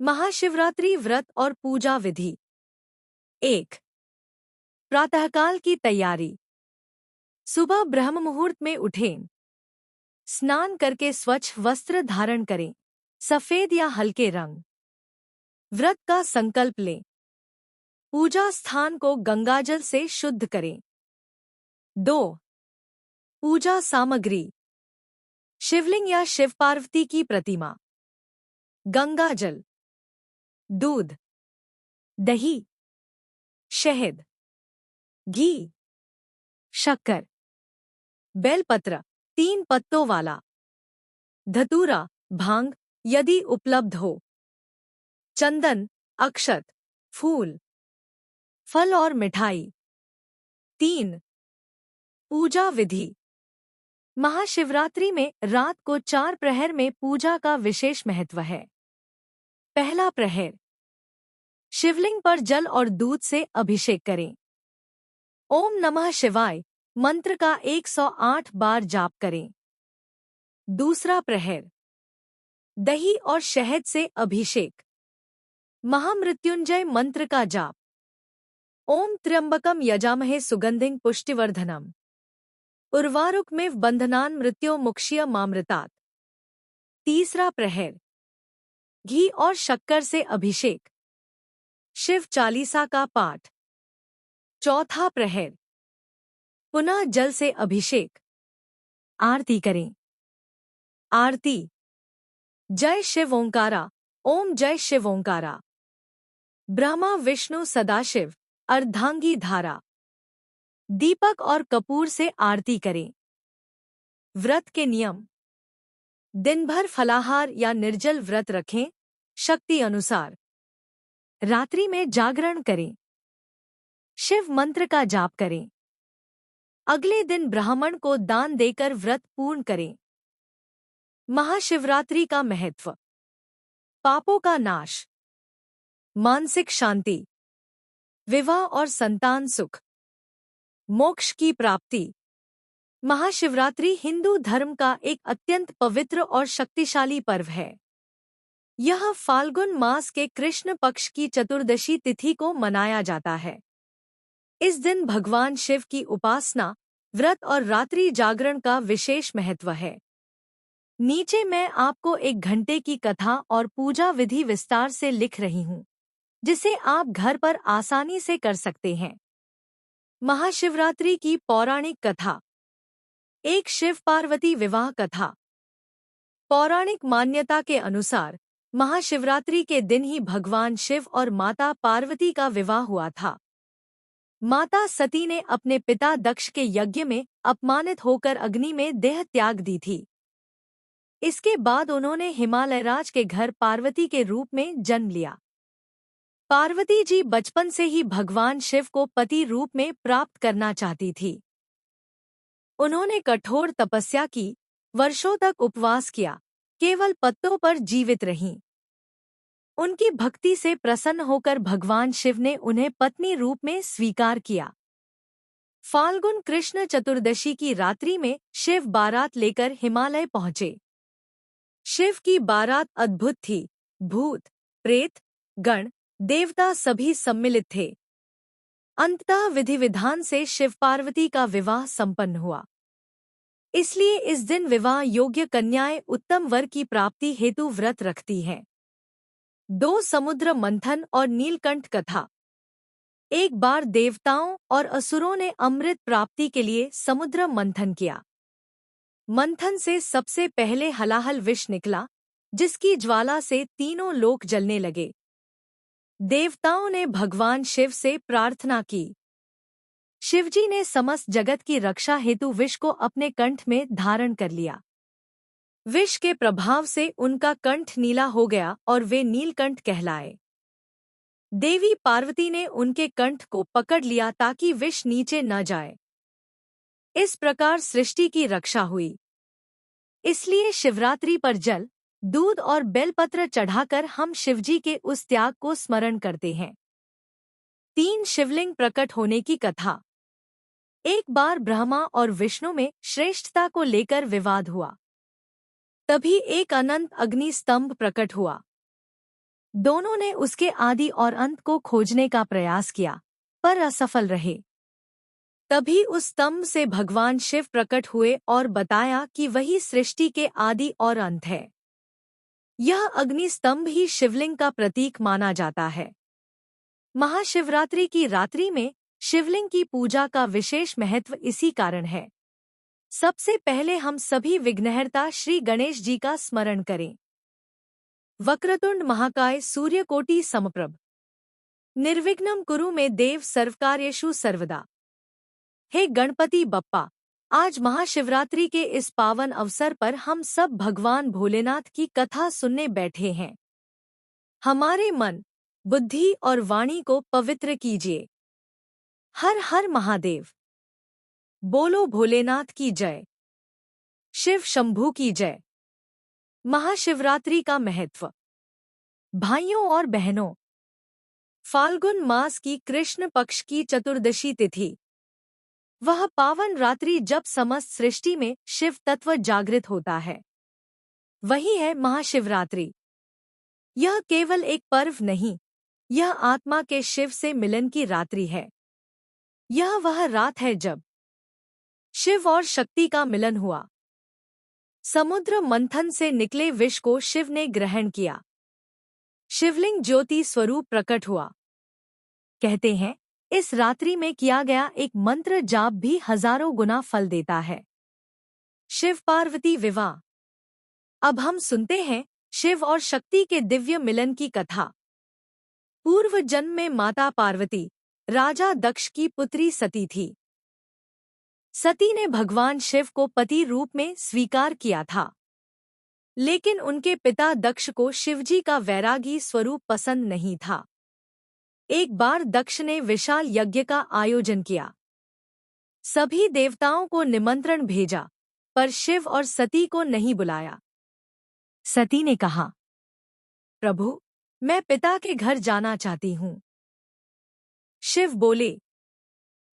महाशिवरात्रि व्रत और पूजा विधि। 1। प्रातःकाल की तैयारी। सुबह ब्रह्म मुहूर्त में उठें। स्नान करके स्वच्छ वस्त्र धारण करें, सफेद या हल्के रंग। व्रत का संकल्प लें। पूजा स्थान को गंगाजल से शुद्ध करें। 2। पूजा सामग्री। शिवलिंग या शिव पार्वती की प्रतिमा, गंगाजल, दूध, दही, शहद, घी, शक्कर, बेलपत्र 3 पत्तों वाला, धतूरा, भांग यदि उपलब्ध हो, चंदन, अक्षत, फूल, फल और मिठाई। 3। पूजा विधि। महाशिवरात्रि में रात को 4 प्रहर में पूजा का विशेष महत्व है। पहला प्रहर, शिवलिंग पर जल और दूध से अभिषेक करें। ओम नमः शिवाय मंत्र का 108 बार जाप करें। दूसरा प्रहर, दही और शहद से अभिषेक। महामृत्युंजय मंत्र का जाप। ओम त्र्यंबकम यजामहे सुगंधिं पुष्टिवर्धनम उर्वारुकमिव बंधनान् मृत्यो मुक्षीय मामृतात्। तीसरा प्रहर, घी और शक्कर से अभिषेक, शिव चालीसा का पाठ। चौथा प्रहर, पुनः जल से अभिषेक, आरती करें। आरती। जय शिव ओंकारा, ओम जय शिव ओंकारा। ब्रह्मा विष्णु सदाशिव, अर्धांगी धारा। दीपक और कपूर से आरती करें। व्रत के नियम। दिन भर फलाहार या निर्जल व्रत रखें, शक्ति अनुसार। रात्रि में जागरण करें। शिव मंत्र का जाप करें। अगले दिन ब्राह्मण को दान देकर व्रत पूर्ण करें। महाशिवरात्रि का महत्व। पापों का नाश, मानसिक शांति, विवाह और संतान सुख, मोक्ष की प्राप्ति। महाशिवरात्रि हिंदू धर्म का एक अत्यंत पवित्र और शक्तिशाली पर्व है। यह फाल्गुन मास के कृष्ण पक्ष की चतुर्दशी तिथि को मनाया जाता है। इस दिन भगवान शिव की उपासना, व्रत और रात्रि जागरण का विशेष महत्व है। नीचे मैं आपको 1 घंटे की कथा और पूजा विधि विस्तार से लिख रही हूँ, जिसे आप घर पर आसानी से कर सकते हैं। महाशिवरात्रि की पौराणिक कथा। एक शिव पार्वती विवाह कथा। पौराणिक मान्यता के अनुसार महाशिवरात्रि के दिन ही भगवान शिव और माता पार्वती का विवाह हुआ था। माता सती ने अपने पिता दक्ष के यज्ञ में अपमानित होकर अग्नि में देह त्याग दी थी। इसके बाद उन्होंने हिमालयराज के घर पार्वती के रूप में जन्म लिया। पार्वती जी बचपन से ही भगवान शिव को पति रूप में प्राप्त करना चाहती थी। उन्होंने कठोर तपस्या की, वर्षों तक उपवास किया, केवल पत्तों पर जीवित रहीं। उनकी भक्ति से प्रसन्न होकर भगवान शिव ने उन्हें पत्नी रूप में स्वीकार किया। फाल्गुन कृष्ण चतुर्दशी की रात्रि में शिव बारात लेकर हिमालय पहुंचे। शिव की बारात अद्भुत थी। भूत, प्रेत, गण, देवता सभी सम्मिलित थे। अंततः विधि विधान से शिव पार्वती का विवाह संपन्न हुआ। इसलिए इस दिन विवाह योग्य कन्याएं उत्तम वर की प्राप्ति हेतु व्रत रखती हैं। 2 समुद्र मंथन और नीलकंठ कथा। एक बार देवताओं और असुरों ने अमृत प्राप्ति के लिए समुद्र मंथन किया। मंथन से सबसे पहले हलाहल विष निकला, जिसकी ज्वाला से तीनों लोक जलने लगे। देवताओं ने भगवान शिव से प्रार्थना की। शिवजी ने समस्त जगत की रक्षा हेतु विष को अपने कंठ में धारण कर लिया। विष के प्रभाव से उनका कंठ नीला हो गया और वे नीलकंठ कहलाए। देवी पार्वती ने उनके कंठ को पकड़ लिया ताकि विष नीचे न जाए। इस प्रकार सृष्टि की रक्षा हुई। इसलिए शिवरात्रि पर जल, दूध और बेलपत्र चढ़ाकर हम शिवजी के उस त्याग को स्मरण करते हैं। 3 शिवलिंग प्रकट होने की कथा। एक बार ब्रह्मा और विष्णु में श्रेष्ठता को लेकर विवाद हुआ। तभी एक अनंत अग्नि स्तंभ प्रकट हुआ। दोनों ने उसके आदि और अंत को खोजने का प्रयास किया, पर असफल रहे। तभी उस स्तंभ से भगवान शिव प्रकट हुए और बताया कि वही सृष्टि के आदि और अंत है। यह अग्नि स्तंभ ही शिवलिंग का प्रतीक माना जाता है। महाशिवरात्रि की रात्रि में शिवलिंग की पूजा का विशेष महत्व इसी कारण है। सबसे पहले हम सभी विघ्नहर्ता श्री गणेश जी का स्मरण करें। वक्रतुंड महाकाय सूर्यकोटि समप्रभ निर्विघ्नं कुरु मे देव सर्वकार्येषु सर्वदा। हे गणपति बप्पा, आज महाशिवरात्रि के इस पावन अवसर पर हम सब भगवान भोलेनाथ की कथा सुनने बैठे हैं। हमारे मन, बुद्धि और वाणी को पवित्र कीजिए। हर हर महादेव। बोलो भोलेनाथ की जय। शिव शंभू की जय। महाशिवरात्रि का महत्व। भाइयों और बहनों, फाल्गुन मास की कृष्ण पक्ष की चतुर्दशी तिथि, वह पावन रात्रि जब समस्त सृष्टि में शिव तत्व जागृत होता है, वही है महाशिवरात्रि। यह केवल एक पर्व नहीं, यह आत्मा के शिव से मिलन की रात्रि है। यह वह रात है जब शिव और शक्ति का मिलन हुआ। समुद्र मंथन से निकले विष को शिव ने ग्रहण किया। शिवलिंग ज्योति स्वरूप प्रकट हुआ। कहते हैं, इस रात्रि में किया गया एक मंत्र जाप भी हजारों गुना फल देता है। शिव पार्वती विवाह। अब हम सुनते हैं शिव और शक्ति के दिव्य मिलन की कथा। पूर्व जन्म में माता पार्वती राजा दक्ष की पुत्री सती थी। सती ने भगवान शिव को पति रूप में स्वीकार किया था, लेकिन उनके पिता दक्ष को शिवजी का वैरागी स्वरूप पसंद नहीं था। एक बार दक्ष ने विशाल यज्ञ का आयोजन किया। सभी देवताओं को निमंत्रण भेजा, पर शिव और सती को नहीं बुलाया। सती ने कहा, प्रभु, मैं पिता के घर जाना चाहती हूँ। शिव बोले,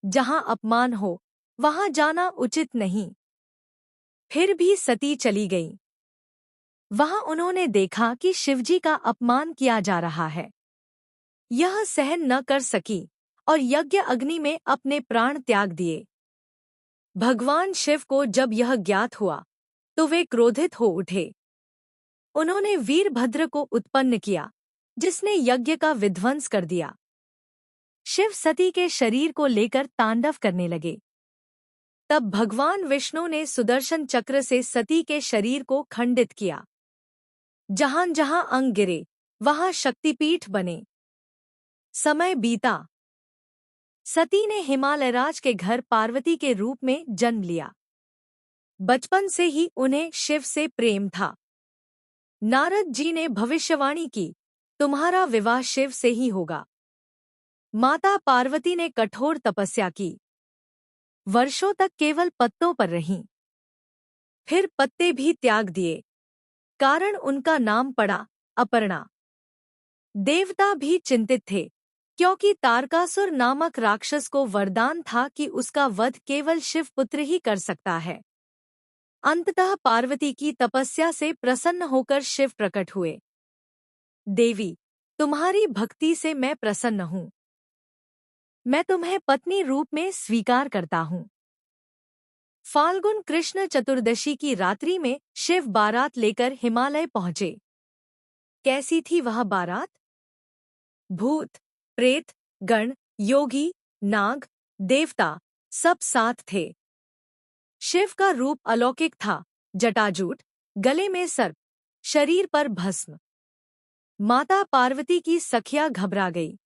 जहां अपमान हो वहां जाना उचित नहीं। फिर भी सती चली गई। वहां उन्होंने देखा कि शिवजी का अपमान किया जा रहा है। यह सहन न कर सकी और यज्ञ अग्नि में अपने प्राण त्याग दिए। भगवान शिव को जब यह ज्ञात हुआ तो वे क्रोधित हो उठे। उन्होंने वीरभद्र को उत्पन्न किया, जिसने यज्ञ का विध्वंस कर दिया। शिव सती के शरीर को लेकर तांडव करने लगे। तब भगवान विष्णु ने सुदर्शन चक्र से सती के शरीर को खंडित किया। जहां जहां अंग गिरे वहां शक्तिपीठ बने। समय बीता। सती ने हिमालयराज के घर पार्वती के रूप में जन्म लिया। बचपन से ही उन्हें शिव से प्रेम था। नारद जी ने भविष्यवाणी की, तुम्हारा विवाह शिव से ही होगा। माता पार्वती ने कठोर तपस्या की। वर्षों तक केवल पत्तों पर रहीं। फिर पत्ते भी त्याग दिए, कारण उनका नाम पड़ा अपर्णा। देवता भी चिंतित थे, क्योंकि तारकासुर नामक राक्षस को वरदान था कि उसका वध केवल शिवपुत्र ही कर सकता है। अंततः पार्वती की तपस्या से प्रसन्न होकर शिव प्रकट हुए। देवी, तुम्हारी भक्ति से मैं प्रसन्न हूँ। मैं तुम्हें पत्नी रूप में स्वीकार करता हूँ। फाल्गुन कृष्ण चतुर्दशी की रात्रि में शिव बारात लेकर हिमालय पहुंचे। कैसी थी वह बारात? भूत, प्रेत, गण, योगी, नाग, देवता सब साथ थे। शिव का रूप अलौकिक था, जटाजूट, गले में सर्प, शरीर पर भस्म। माता पार्वती की सखियां घबरा गई।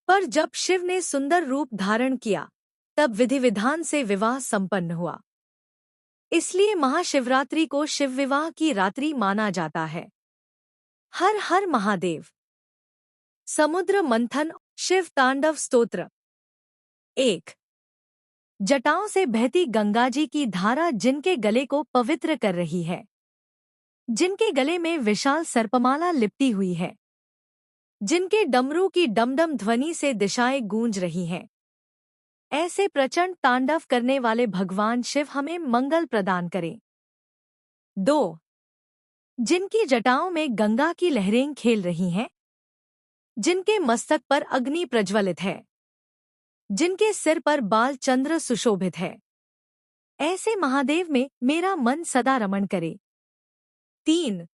पर जब शिव ने सुंदर रूप धारण किया, तब विधि विधान से विवाह संपन्न हुआ। इसलिए महाशिवरात्रि को शिव विवाह की रात्रि माना जाता है। हर हर महादेव। समुद्र मंथन शिव तांडव स्तोत्र। 1। जटाओं से बहती गंगा जी की धारा जिनके गले को पवित्र कर रही है, जिनके गले में विशाल सर्पमाला लिपटी हुई है, जिनके डमरू की डमडम ध्वनि से दिशाएं गूंज रही हैं। ऐसे प्रचंड तांडव करने वाले भगवान शिव हमें मंगल प्रदान करें। 2। जिनकी जटाओं में गंगा की लहरें खेल रही हैं, जिनके मस्तक पर अग्नि प्रज्वलित है, जिनके सिर पर बाल चंद्र सुशोभित है, ऐसे महादेव में मेरा मन सदा रमण करे। 3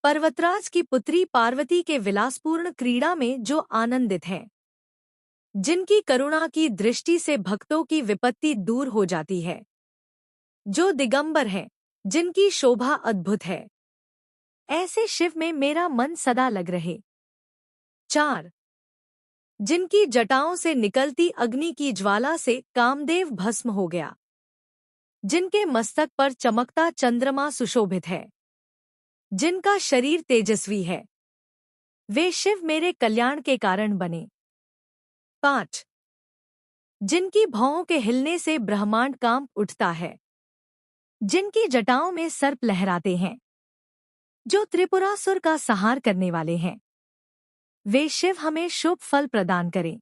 पर्वतराज की पुत्री पार्वती के विलासपूर्ण क्रीड़ा में जो आनंदित हैं, जिनकी करुणा की दृष्टि से भक्तों की विपत्ति दूर हो जाती है, जो दिगंबर हैं, जिनकी शोभा अद्भुत है, ऐसे शिव में मेरा मन सदा लग रहे। 4 जिनकी जटाओं से निकलती अग्नि की ज्वाला से कामदेव भस्म हो गया, जिनके मस्तक पर चमकता चंद्रमा सुशोभित है, जिनका शरीर तेजस्वी है, वे शिव मेरे कल्याण के कारण बने। 5 जिनकी भौं के हिलने से ब्रह्मांड कांप उठता है, जिनकी जटाओं में सर्प लहराते हैं, जो त्रिपुरासुर का संहार करने वाले हैं, वे शिव हमें शुभ फल प्रदान करें।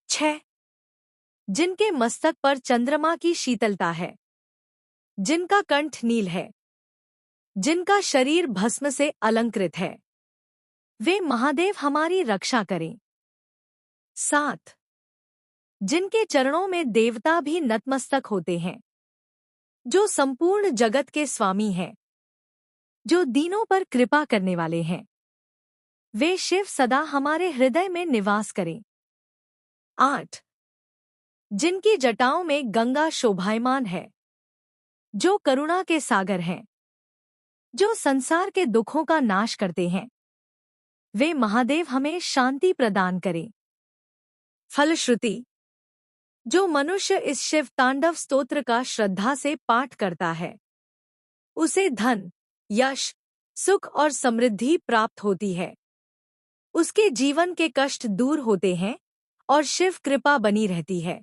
6 जिनके मस्तक पर चंद्रमा की शीतलता है, जिनका कंठ नील है, जिनका शरीर भस्म से अलंकृत है, वे महादेव हमारी रक्षा करें। 7 जिनके चरणों में देवता भी नतमस्तक होते हैं, जो संपूर्ण जगत के स्वामी हैं, जो दीनों पर कृपा करने वाले हैं, वे शिव सदा हमारे हृदय में निवास करें। 8 जिनकी जटाओं में गंगा शोभायमान है, जो करुणा के सागर हैं, जो संसार के दुखों का नाश करते हैं, वे महादेव हमें शांति प्रदान करें। फलश्रुति, जो मनुष्य इस शिव तांडव स्तोत्र का श्रद्धा से पाठ करता है, उसे धन, यश, सुख और समृद्धि प्राप्त होती है। उसके जीवन के कष्ट दूर होते हैं और शिव कृपा बनी रहती है।